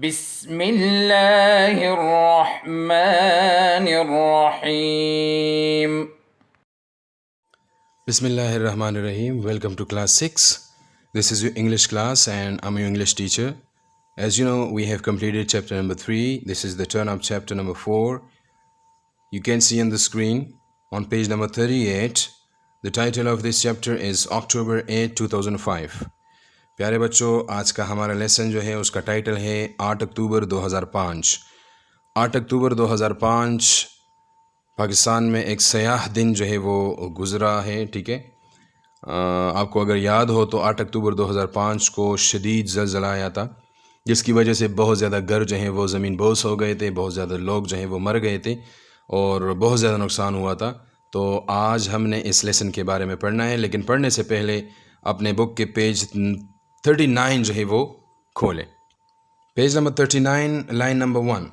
بسم اللہ الرحمن الرحیم. Bismillah ar-Rahman ar-Rahim. Welcome to class 6. This is your English class and I'm your English teacher. As you know, we have completed chapter number 3. This is the turn of chapter number 4. You can see on the screen on page number 38. The title of this chapter is October 8, 2005. پیارے بچوں، آج کا ہمارا lesson جو ہے اس کا title ہے 8 اکتوبر 2005. 8 اکتوبر 2005 پاکستان میں ایک سیاہ دن جو ہے وہ گزرا ہے. ٹھیک ہے، آپ کو اگر یاد ہو تو 8 اکتوبر 2005 کو شدید زلزلہ آیا تھا، جس کی وجہ سے بہت زیادہ گھر جو ہیں وہ زمین بوس ہو گئے تھے، بہت زیادہ لوگ جو ہیں وہ مر گئے تھے اور بہت زیادہ نقصان ہوا تھا. تو آج ہم نے اس لیسن کے بارے میں پڑھنا ہے، لیکن پڑھنے سے پہلے اپنے بک کے پیج 39 جو ہے وہ کھولیں. Page number 39 line number 1.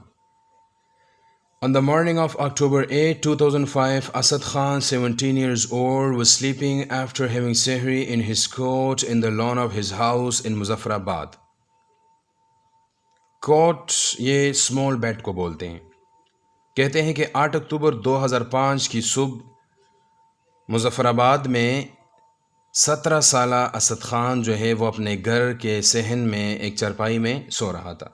On the morning of October 8, 2005, Asad Khan, 17 years old, was sleeping after having sehri in his coat in the lawn of his house in Muzaffarabad. کوٹ یہ اسمال بیڈ کو بولتے ہیں. کہتے ہیں کہ 8 اکتوبر 2005 کی صبح مظفر آباد میں 17 سالہ اسد خان جو ہے وہ اپنے گھر کے صحن میں ایک چارپائی میں سو رہا تھا.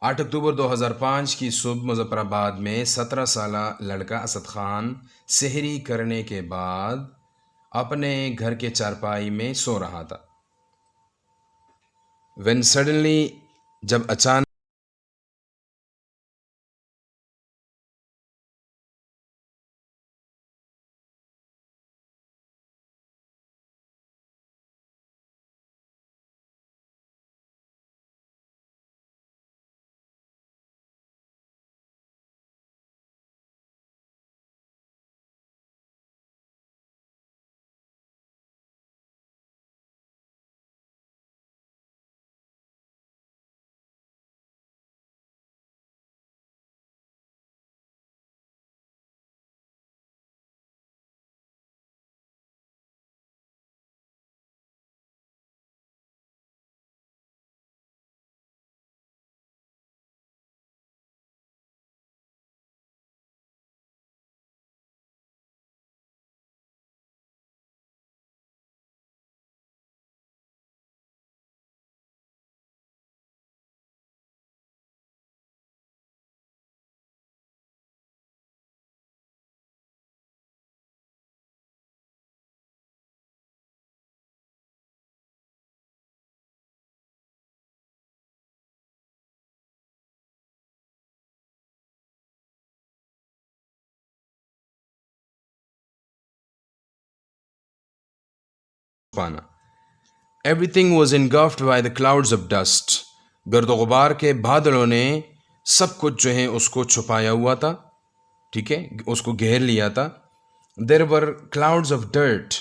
8 اکتوبر 2005 کی صبح مظفر آباد میں 17 سالہ لڑکا اسد خان سحری کرنے کے بعد اپنے گھر کے چارپائی میں سو رہا تھا. when suddenly جب اچانک پانا. Everything was engulfed by the clouds of dust. گرد و غبار کے بادلوں نے سب کچھ جو ہے اس کو چھپایا ہوا تھا. ٹھیک ہے، اس کو گھیر لیا تھا. There were clouds of dirt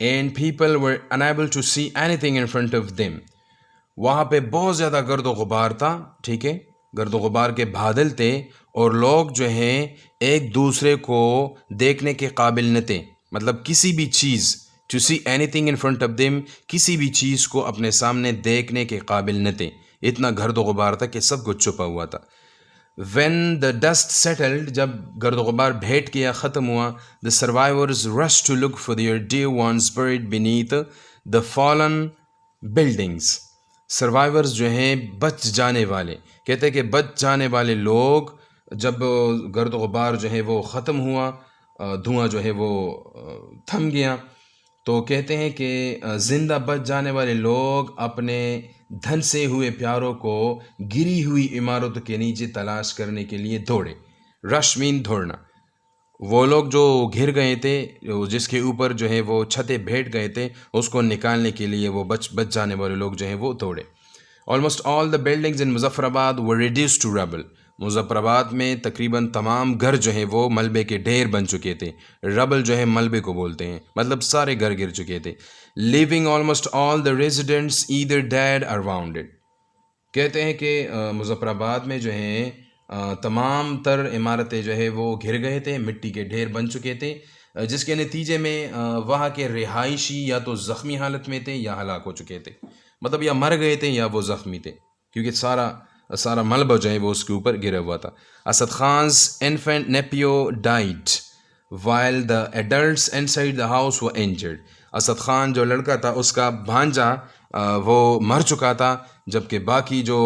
and people were unable to see anything in front of them. وہاں پہ بہت زیادہ گرد و غبار تھا. ٹھیک ہے، گرد و غبار کے بادل تھے اور لوگ جو ہیں ایک دوسرے کو دیکھنے کے قابل نہ تھے. مطلب کسی بھی چیز to see anything in front of them، کسی بھی چیز کو اپنے سامنے دیکھنے کے قابل نہ تھے. اتنا گرد و غبار تھا کہ سب کچھ چھپا ہوا تھا. when the dust settled، جب گرد و غبار بھیٹ کیا، ختم ہوا، the survivors rushed to look for their dear ones buried beneath the fallen buildings. Survivors جو ہیں بچ جانے والے، کہتے ہیں کہ بچ جانے والے لوگ جب گرد و غبار جو ہے وہ ختم ہوا، دھواں جو ہے وہ تھم گیا، تو کہتے ہیں کہ زندہ بچ جانے والے لوگ اپنے دھن سے ہوئے پیاروں کو گری ہوئی عمارتوں کے نیچے تلاش کرنے کے لیے دوڑے. رش مین دوڑنا. وہ لوگ جو گھر گئے تھے، جس کے اوپر جو ہے وہ چھتیں بھیٹ گئے تھے، اس کو نکالنے کے لیے وہ بچ جانے والے لوگ جو ہیں وہ دوڑے. آلموسٹ آل دا بلڈنگز ان مظفر آباد ور ریڈیوس ٹو ربل. مظفر آباد میں تقریباً تمام گھر جو ہیں وہ ملبے کے ڈھیر بن چکے تھے. ربل جو ہے ملبے کو بولتے ہیں، مطلب سارے گھر گر چکے تھے. لیونگ آلموسٹ آل دا ریزیڈنٹس ایدر ڈیڈ اور واؤنڈیڈ. کہتے ہیں کہ مظفر آباد میں جو ہیں تمام تر عمارتیں جو ہے وہ گھر گئے تھے، مٹی کے ڈھیر بن چکے تھے، جس کے نتیجے میں وہاں کے رہائشی یا تو زخمی حالت میں تھے یا ہلاک ہو چکے تھے. مطلب یا مر گئے تھے یا وہ زخمی تھے. کیونکہ سارا ملبہ جو ہے وہ اس کے اوپر گرا ہوا تھا. Asad خان's infant nephew died while the adults inside the house were injured. Asad Khan جو لڑکا تھا اس کا بھانجا وہ مر چکا تھا، جبکہ باقی جو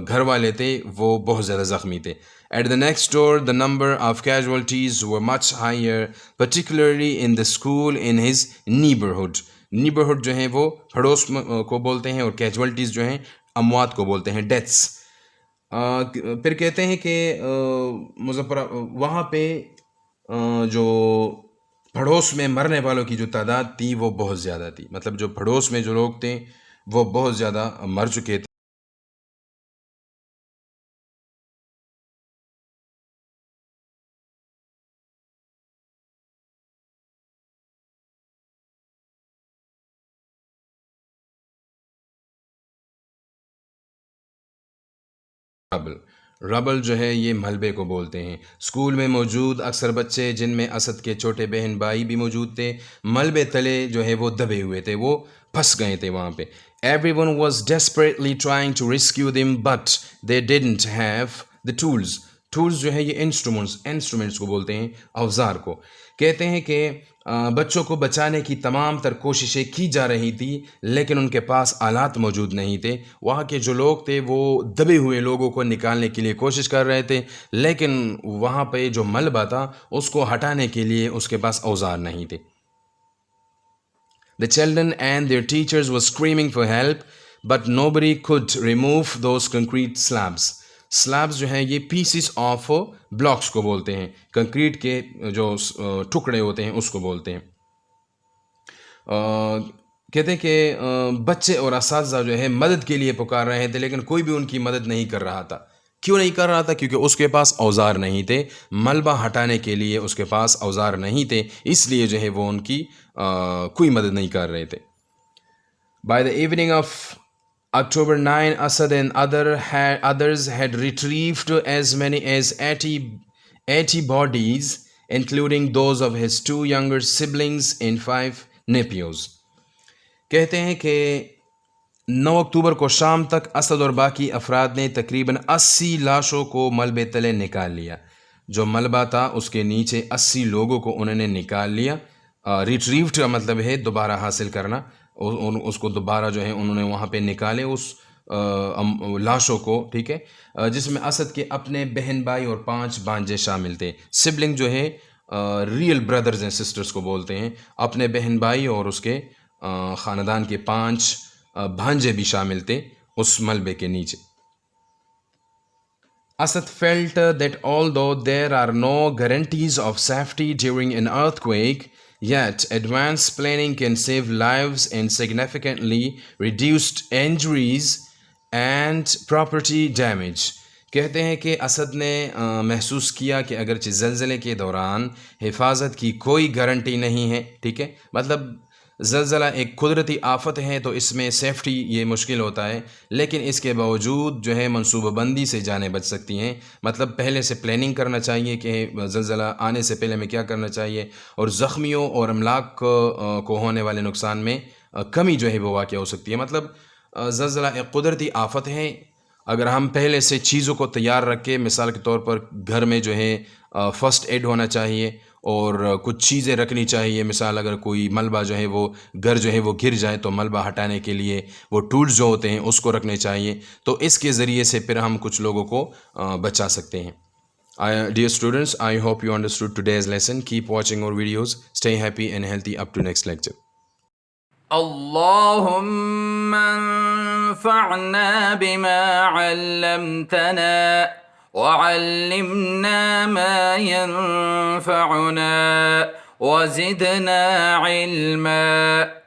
گھر والے تھے وہ بہت زیادہ زخمی تھے. At the next door, the number of casualties were much higher, particularly in the school in his neighborhood. Neighborhood جو ہیں وہ پڑوس کو بولتے ہیں، اور casualties جو ہیں اموات کو بولتے ہیں، deaths. پھر کہتے ہیں کہ مظفر وہاں پہ جو پڑوس میں مرنے والوں کی جو تعداد تھی وہ بہت زیادہ تھی. مطلب جو پڑوس میں جو لوگ تھے وہ بہت زیادہ مر چکے تھے. ربل جو ہے یہ ملبے کو بولتے ہیں. اسکول میں موجود اکثر بچے، جن میں اسد کے چھوٹے بہن بھائی بھی موجود تھے، ملبے تلے جو ہے وہ دبے ہوئے تھے، وہ پھنس گئے تھے وہاں پہ. Everyone was desperately trying to rescue them, but they didn't have the tools. Tools جو ہے یہ انسٹرومنٹس کو بولتے ہیں، اوزار کو. کہتے ہیں کہ بچوں کو بچانے کی تمام تر کوششیں کی جا رہی تھی، لیکن ان کے پاس آلات موجود نہیں تھے. وہاں کے جو لوگ تھے وہ دبے ہوئے لوگوں کو نکالنے کے لیے کوشش کر رہے تھے، لیکن وہاں پہ جو ملبہ تھا اس کو ہٹانے کے لیے اس کے پاس اوزار نہیں تھے. The children and their teachers were screaming for help, but nobody could remove those concrete slabs. Syllabus جو ہیں یہ پیسز آف بلاکس کو بولتے ہیں، کنکریٹ کے جو ٹکڑے ہوتے ہیں اس کو بولتے ہیں. کہتے ہیں کہ بچے اور اساتذہ جو ہے مدد کے لیے پکار رہے تھے، لیکن کوئی بھی ان کی مدد نہیں کر رہا تھا. کیوں نہیں کر رہا تھا؟ کیونکہ اس کے پاس اوزار نہیں تھے. ملبہ ہٹانے کے لیے اس کے پاس اوزار نہیں تھے، اس لیے جو ہے وہ ان کی کوئی مدد نہیں کر رہے تھے. By the evening of October 9, Asad and others had retrieved as many as 80 bodies, including those of his 2 younger siblings and 5 nephews. کہتے ہیں کہ 9 اکتوبر کو شام تک اسد اور باقی افراد نے تقریباً 80 لاشوں کو ملبے تلے نکال لیا. جو ملبہ تھا اس کے نیچے 80 لوگوں کو انہوں نے نکال لیا. ریٹریوڈ کا مطلب ہے دوبارہ حاصل کرنا. اس کو دوبارہ جو ہے انہوں نے وہاں پہ نکالے اس لاشوں کو، ٹھیک ہے، جس میں اسد کے اپنے بہن بھائی اور 5 بھانجے شامل تھے. سبلنگ جو ہے ریئل بردرز اینڈ سسٹرز کو بولتے ہیں. اپنے بہن بھائی اور اس کے خاندان کے 5 بھانجے بھی شامل تھے اس ملبے کے نیچے. Asad felt that although there are no guarantees of safety during an earthquake, yet advanced planning can save lives and significantly reduced injuries and property damage. کہتے ہیں کہ اسد نے محسوس کیا کہ اگرچہ زلزلے کے دوران حفاظت کی کوئی گارنٹی نہیں ہے، ٹھیک ہے، مطلب زلزلہ ایک قدرتی آفت ہے تو اس میں سیفٹی یہ مشکل ہوتا ہے، لیکن اس کے باوجود جو ہے منصوبہ بندی سے جانیں بچ سکتی ہیں. مطلب پہلے سے پلاننگ کرنا چاہیے کہ زلزلہ آنے سے پہلے ہمیں کیا کرنا چاہیے، اور زخمیوں اور املاک کو ہونے والے نقصان میں کمی جو ہے وہ واقع ہو سکتی ہے. مطلب زلزلہ ایک قدرتی آفت ہے، اگر ہم پہلے سے چیزوں کو تیار رکھیں، مثال کے طور پر گھر میں جو ہے فرسٹ ایڈ ہونا چاہیے اور کچھ چیزیں رکھنی چاہیے. مثال اگر کوئی ملبہ جو ہے وہ گھر جو ہے وہ گر جائے تو ملبہ ہٹانے کے لیے وہ ٹولز جو ہوتے ہیں اس کو رکھنے چاہیے. تو اس کے ذریعے سے پھر ہم کچھ لوگوں کو بچا سکتے ہیں. Dear students, I hope you understood today's lesson. Keep watching our videos. Stay happy and healthy. Up to next lecture. اللهم انفعنا بما علمتنا وعلمنا ما ينفعنا وزدنا علما.